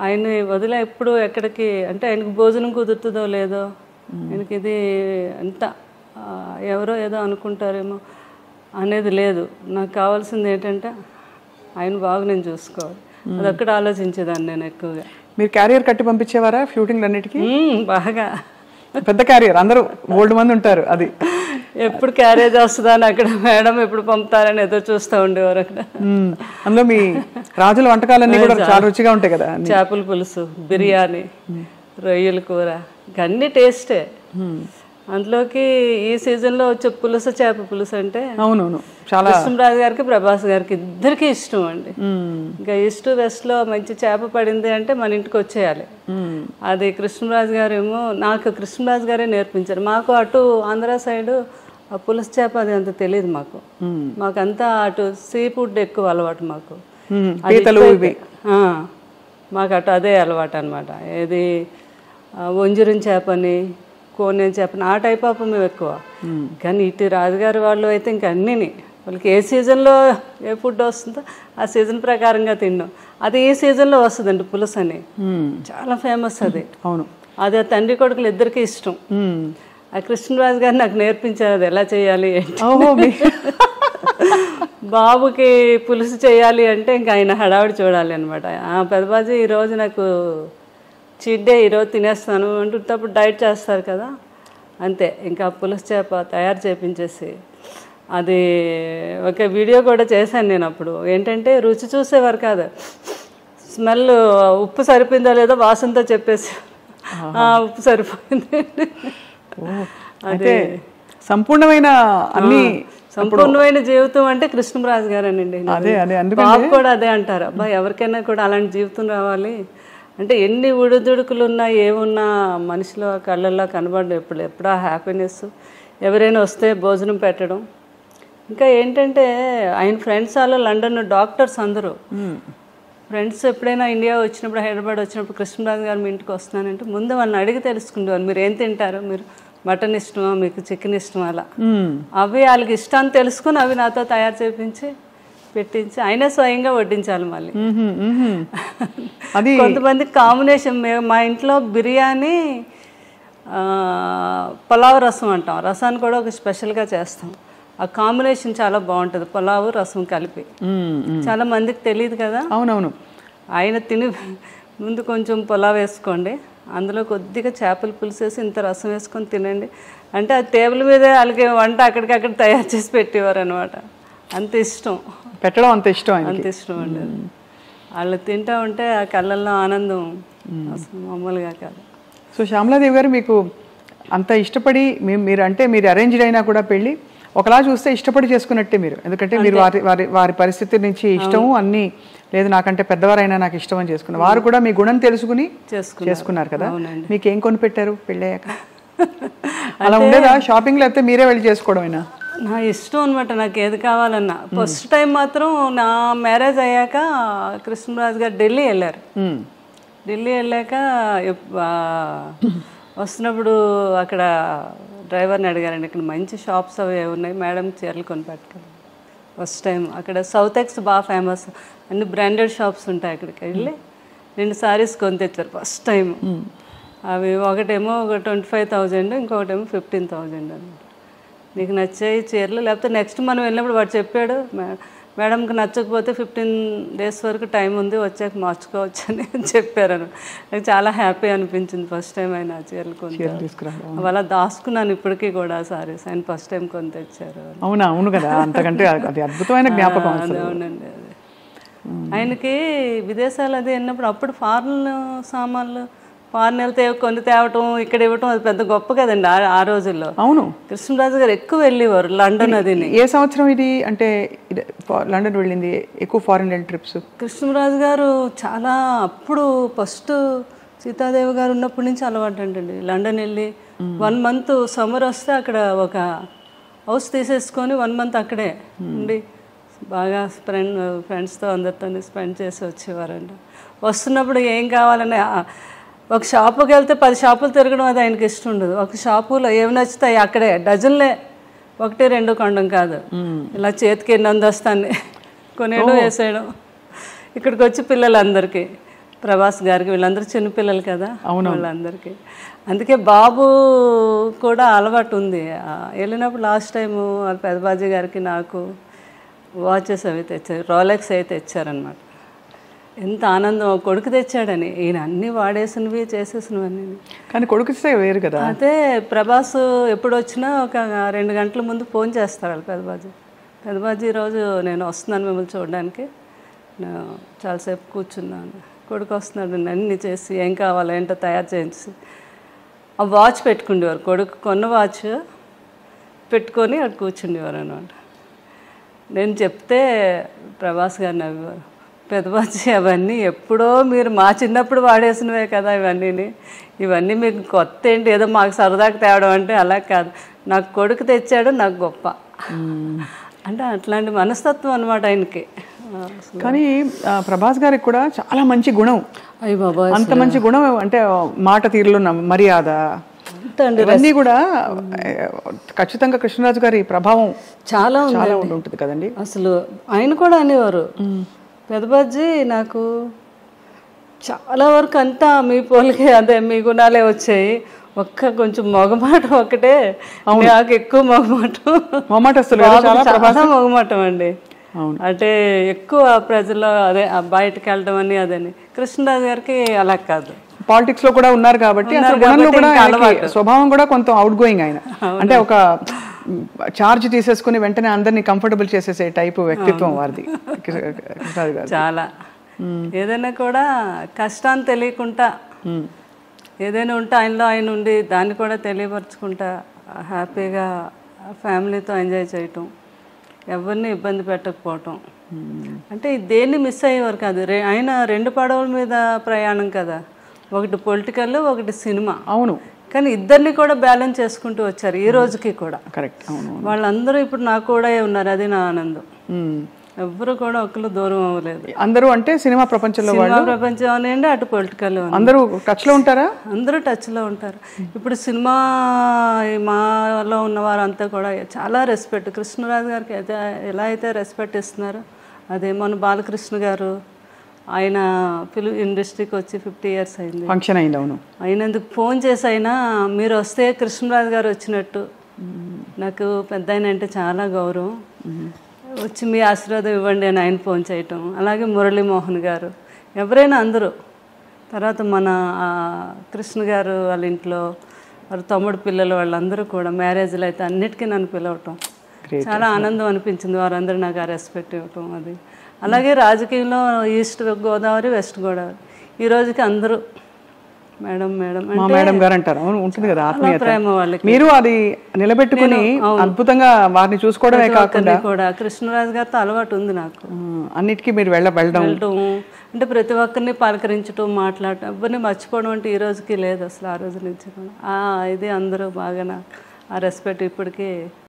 ఆయన వదిలే ఎప్పుడు ఎక్కడికి అంటే ఆయనకు భోజనం కుదురుతుందో లేదో, ఆయనకి ఇది అంత ఎవరో ఏదో అనుకుంటారేమో అనేది లేదు. నాకు కావాల్సింది ఏంటంటే ఆయన బాగా నేను చూసుకోవాలి, అదొక్కటి ఆలోచించేదాన్ని నేను ఎక్కువగా. మీరు క్యారియర్ కట్టి పంపించేవారా షూటింగ్లు అన్నిటికీ? బాగా పెద్ద క్యారియర్, అందరూ ఓల్డ్ మంది ఉంటారు. అది ఎప్పుడు క్యారేజ్ వస్తుందా అని అక్కడ మేడం ఎప్పుడు పంపుతారని ఎదురు చూస్తూ ఉండేవారు అక్కడ. అందులో మీ రాజుల వంటకాలన్నీ కూడా చాలా రుచిగా ఉంటాయి కదా. చేపల పులుసు, బిర్యానీ, రొయ్యల కూర, అన్ని టేస్టే. అందులోకి ఈ సీజన్లో వచ్చే పులుసు, చేప పులుసు అంటే అవునవును చాలా కృష్ణరాజు గారికి, ప్రభాస్ గారికి ఇద్దరికి ఇష్టం అండి. ఇంకా ఈస్ట్ వెస్ట్లో మంచి చేప పడింది అంటే మన ఇంటికి వచ్చేయాలి. అది కృష్ణరాజు గారు ఏమో, నాకు కృష్ణరాజు గారే నేర్పించారు. మాకు అటు ఆంధ్ర సైడు ఆ పులుసు చేప అది అంత తెలియదు మాకు. మాకంతా అటు సీ ఫుడ్ ఎక్కువ అలవాటు మాకు. మాకు అటు అదే అలవాటు అనమాట. ఏది వంజరం చేపని, కోనేం చేపని, ఆ టైప్ ఆఫ్ మేము ఎక్కువ. కానీ ఇటు రాజుగారి వాళ్ళు అయితే ఇంక అన్నీని వాళ్ళకి ఏ సీజన్లో ఏ ఫుడ్ వస్తుందో ఆ సీజన్ ప్రకారంగా తిన్నాం. అది ఈ సీజన్లో వస్తుందండి పులుసు అని, చాలా ఫేమస్ అది. అవును, అది ఆ తండ్రి కొడుకులు ఇద్దరికి ఇష్టం. ఆ కృష్ణరాజు గారు నాకు నేర్పించారు అది ఎలా చేయాలి. బాబుకి పులుసు చేయాలి అంటే ఇంకా ఆయన హడావిడి చూడాలి అనమాట. పెద్దబాజీ ఈరోజు నాకు చీట్ డే, ఈరోజు తినేస్తాను అంటున్నప్పుడు డైట్ చేస్తారు కదా, అంతే. ఇంకా పులుసు చేప తయారు చేయించేసి అది ఒక వీడియో కూడా చేశాను నేను. అప్పుడు ఏంటంటే రుచి చూసేవారు కాదు, స్మెల్ ఉప్పు సరిపోయిందో లేదో వాసనతో చెప్పేసి ఉప్పు సరిపోయింది. అదే సంపూర్ణమైన అన్ని సంపూర్ణమైన జీవితం అంటే కృష్ణరాజు గారేనండి. బాబు కూడా అదే అంటారు, అబ్బా ఎవరికైనా కూడా అలాంటి జీవితం రావాలి అంటే ఎన్ని ఉడుదుడుకులు ఉన్నా ఏమున్నా మనిషిలో కళ్ళల్లో కనబడడం ఎప్పుడా హ్యాపీనెస్. ఎవరైనా వస్తే భోజనం పెట్టడం. ఇంకా ఏంటంటే ఆయన ఫ్రెండ్స్ వాళ్ళు లండన్ డాక్టర్స్ అందరూ ఫ్రెండ్స్ ఎప్పుడైనా ఇండియా వచ్చినప్పుడు, హైదరాబాద్ వచ్చినప్పుడు కృష్ణరాజు గారు మీ ఇంటికి వస్తున్నానంటే ముందు వాళ్ళని అడిగి తెలుసుకుండేవాళ్ళు, మీరు ఏం తింటారు, మీరు మటన్ ఇష్టమా, మీకు చికెన్ ఇష్టమా, అలా అవి వాళ్ళకి ఇష్టాన్ని తెలుసుకుని అవి నాతో తయారు చేయించి పెట్టించి ఆయనే స్వయంగా వడ్డించాలి. మళ్ళీ కొంతమంది కాంబినేషన్, మా ఇంట్లో బిర్యానీ పులావ్ రసం అంటాం, రసాన్ని కూడా ఒక స్పెషల్గా చేస్తాం. ఆ కాంబినేషన్ చాలా బాగుంటుంది, పులావు రసం కలిపి. చాలా మందికి తెలియదు కదా. అవునవును. ఆయన తిని ముందు కొంచెం పులావ్ వేసుకోండి, అందులో కొద్దిగా చేపల పులుసు వేసి ఇంత రసం వేసుకొని తినండి అంటే ఆ టేబుల్ మీదే వాళ్ళకి వంట అక్కడికక్కడ తయారు చేసి పెట్టేవారు అనమాట. అంత ఇష్టం పెట్టడం, అంత ఇష్టం, అంత ఇష్టం అండి. వాళ్ళు తింటూ ఉంటే ఆ కళ్ళల్లో ఆనందం అసలు మామూలుగా కాదు. సో శ్యామలాదేవి గారు, మీకు అంత ఇష్టపడి మీరు అంటే మీరు అరేంజ్డ్ అయినా కూడా పెళ్ళి ఒకలా చూస్తే ఇష్టపడి చేసుకున్నట్టే మీరు, ఎందుకంటే మీరు వారి పరిస్థితి నుంచి ఇష్టము అన్నీ లేదు, నాకంటే పెద్దవారైనా నాకు ఇష్టం అని చేసుకున్నారు. వారు కూడా మీ గుణం తెలుసుకుని చేసుకున్నారు కదా. మీకేం కొని పెట్టారు పెళ్ళయ్యాక? అలా ఉండేదా షాపింగ్లో? అయితే మీరే వెళ్ళి చేసుకోవడమేనా? నా ఇష్టం అనమాట, నాకు ఏది కావాలన్నా. ఫస్ట్ టైం మాత్రం నా మ్యారేజ్ అయ్యాక కృష్ణరాజు గారు ఢిల్లీ వెళ్ళారు. ఢిల్లీ వెళ్ళాక వస్తున్నప్పుడు అక్కడ డ్రైవర్ని అడిగారండి, ఇక్కడ మంచి షాప్స్ అవి ఉన్నాయి మేడం, చీరలు కొని పెట్టుకోండి. ఫస్ట్ టైం అక్కడ సౌత్ ఎక్స్ బాగా ఫేమస్, అన్ని బ్రాండెడ్ షాప్స్ ఉంటాయి. అక్కడికి వెళ్ళి 2 సారీస్ కొని తెచ్చారు ఫస్ట్ టైం. అవి ఒకటేమో 25,000, ఇంకొకటేమో 15,000 అనమాట. నీకు నచ్చాయి చీరలు, లేకపోతే నెక్స్ట్ మనం వెళ్ళినప్పుడు వాడు చెప్పాడు, మేడంకి నచ్చకపోతే 15 days వరకు టైం ఉంది, వచ్చాక మార్చుకోవచ్చు అని చెప్పారు. నాకు చాలా హ్యాపీ అనిపించింది ఫస్ట్ టైం ఆయన చీరలు కొని. అలా దాచుకున్నాను ఇప్పటికీ కూడా సారీస్, ఆయన ఫస్ట్ టైం కొని తెచ్చారు. అవునా? అవును కదా, అంతకంటే అది అద్భుతమైన జ్ఞాపకం. అవునండి. అది ఆయనకి విదేశాలు అది వెళ్ళినప్పుడు అప్పుడు ఫారెన్ సామాన్లు ఫారెన్ వెళ్తే కొన్ని తేవటం, ఇక్కడ ఇవ్వటం అది పెద్ద గొప్ప కదండి ఆ రోజుల్లో. అవును, కృష్ణరాజు గారు ఎక్కువ వెళ్ళేవారు లండన్. అది ఏ సంవత్సరం ఇది అంటే లండన్ వెళ్ళింది ఎక్కువ ఫారెన్ ట్రిప్స్? కృష్ణరాజు గారు చాలా అప్పుడు ఫస్ట్ సీతాదేవి గారు ఉన్నప్పటి నుంచి అలవాటు అంటండి. లండన్ వెళ్ళి 1 month సమ్మర్ వస్తే అక్కడ ఒక హౌస్ తీసేసుకొని 1 month అక్కడే ఉండి బాగా ఫ్రెండ్స్తో అందరితో స్పెండ్ చేసి వచ్చేవారంట. వస్తున్నప్పుడు ఏం కావాలని ఒక షాపుకి వెళ్తే 10 షాపులు తిరగడం అది ఆయనకి ఇష్టం ఉండదు. ఒక షాపులో ఏమి నచ్చుతాయి అక్కడే డజన్లే, 1-2 కొనడం కాదు, ఇలా చేతికి ఎన్ని అందొస్తాన్ని కొనేయడం వేసేయడం. ఇక్కడికి వచ్చి పిల్లలందరికీ ప్రభాస్ గారికి వీళ్ళందరూ చిన్నపిల్లలు కదా వాళ్ళందరికీ. అందుకే బాబు కూడా అలవాటు ఉంది. వెళ్ళినప్పుడు లాస్ట్ టైము వాళ్ళ పెదబాజీ గారికి నాకు వాచెస్ అవి తెచ్చారు, రోలెక్స్ అయితే తెచ్చారనమాట. ఎంత ఆనందం, కొడుకు తెచ్చాడని. ఈయన అన్నీ వాడేసినవి చేసేసినవన్నీ. కానీ కొడుకు వేరు కదా. అయితే ప్రభాస్ ఎప్పుడు వచ్చినా ఒక 2 గంటల ముందు ఫోన్ చేస్తారు వాళ్ళు పెదబాజీ ఈరోజు నేను వస్తున్నాను మిమ్మల్ని చూడడానికి, నేను చాలాసేపు కూర్చున్నాను, కొడుకు వస్తున్నాడు అన్నీ చేసి ఏం కావాలో ఏంటో తయారు చేయించి ఆ వాచ్ పెట్టుకుండేవారు. కొడుకు కొన్న వాచ్ పెట్టుకొని అక్కడ కూర్చుండేవారు అనమాట. నేను చెప్తే ప్రభాస్ గారు నవ్వేవారు, పెదబాజీ అవన్నీ ఎప్పుడో మీరు మా చిన్నప్పుడు వాడేసినవే కదా ఇవన్నీ మీకు కొత్త ఏంటి, ఏదో మాకు సరదాకి తేవడం అంటే అలా కాదు, నాకు కొడుకు తెచ్చాడు నాకు గొప్ప అంటే అట్లాంటి మనస్తత్వం అనమాట ఆయనకి. కానీ ప్రభాస్ గారికి కూడా చాలా మంచి గుణం. అయ్య బాబా, అంత మంచి గుణం అంటే మాట తీరులో మర్యాద ఇవన్నీ కూడా ఖచ్చితంగా కృష్ణరాజు గారి ప్రభావం చాలా ఉంటుంది కదండి. అసలు ఆయన కూడా అనేవారు, పెదబాజీ నాకు చాలా వరకు అంతా మీ పోలికే, అదే మీ గుణాలే వచ్చాయి, కొంచెం మొగమాటం ఒకటే నాకు ఎక్కువ మొగమాటం అండి. అంటే ఎక్కువ ప్రజల్లో అదే బయటకు వెళ్ళడం అని అదని. కృష్ణరాజు గారికి అలా కాదు, పాలిటిక్స్ లో కూడా ఉన్నారు కాబట్టి స్వభావం కూడా కొంత అవుట్ గోయింగ్ ఆయన. అంటే ఒక చార్జ్ తీసేసుకుని వెంటనే అందరినీ కంఫర్టబుల్ చేసేసే టైపు వ్యక్తిత్వం వారిది కృష్ణరాజు గారు. చాలా ఏదైనా కూడా కష్టాన్ని తెలియకుండా ఏదైనా ఉంటే ఆయనలో ఆయన ఉండి దాన్ని కూడా తెలియపరచుకుంటా హ్యాపీగా ఫ్యామిలీతో ఎంజాయ్ చేయటం, ఎవరిని ఇబ్బంది పెట్టకపోవటం. అంటే దేన్ని మిస్ అయ్యేవారు కాదు. ఆయన 2 పడవల మీద ప్రయాణం కదా, ఒకటి పొలిటికల్ ఒకటి సినిమా. అవును, కానీ ఇద్దరిని కూడా బ్యాలెన్స్ చేసుకుంటూ వచ్చారు ఈ రోజుకి కూడా. కరెక్ట్. వాళ్ళందరూ ఇప్పుడు నాకు కూడా ఉన్నారు, అది నా ఆనందం. ఎవ్వరు కూడా ఒకరు దూరం అవ్వలేదు. అందరూ అంటే సినిమా ప్రపంచంలో ప్రపంచం అనండి, అటు పొలిటికల్ అందరూ టచ్ లో ఉంటారా? అందరూ టచ్ లో ఉంటారు. ఇప్పుడు సినిమా మాలో ఉన్నవారు అంతా కూడా చాలా రెస్పెక్ట్. కృష్ణరాజు గారికి అయితే ఎలా అయితే రెస్పెక్ట్ ఇస్తున్నారో అదే మన బాలకృష్ణ గారు, ఆయన ఫిలిం ఇండస్ట్రీకి వచ్చి 50 years అయింది, ఫంక్షన్ అయింది. అవును, అయినందుకు ఫోన్ చేసి అయినా మీరు వస్తే కృష్ణరాజు గారు వచ్చినట్టు, నాకు పెద్ద ఆయన అంటే చాలా గౌరవం, వచ్చి మీ ఆశీర్వాదం ఇవ్వండి అని ఆయన ఫోన్ చేయటం. అలాగే మురళీమోహన్ గారు, ఎవరైనా అందరూ. తర్వాత మన కృష్ణ గారు వాళ్ళ ఇంట్లో వారి తమ్ముడు పిల్లలు వాళ్ళందరూ కూడా మ్యారేజ్లు అయితే అన్నిటికీ నన్ను పిలవటం చాలా ఆనందం అనిపించింది. వారందరూ నాకు ఆ రెస్పెక్ట్ ఇవ్వటం అది. అలాగే రాజకీయంలో ఈస్ట్ గోదావరి వెస్ట్ గోదావరి ఈ రోజుకి అందరూ మేడం మేడం మేడం గారు అంటారు. అవును, ఉంటుంది కదా ఆత్మీయత, ప్రేమ వాళ్ళకి. మీరు అది నిలబెట్టుకుని అద్భుతంగా వారిని చూసుకోవడమే కాకుండా కూడా కృష్ణరాజు గారితో అలవాటు ఉంది నాకు. అన్నిటికీ మీరు వెళ్ళడం అంటే ప్రతి ఒక్కరిని పలకరించడం, మాట్లాడటం, ఎవరిని మర్చిపోవడం అంటే ఈ రోజుకి లేదు అసలు. ఆ రోజు నుంచి కూడా ఇది అందరూ బాగా ఆ రెస్పెక్ట్ ఇప్పటికీ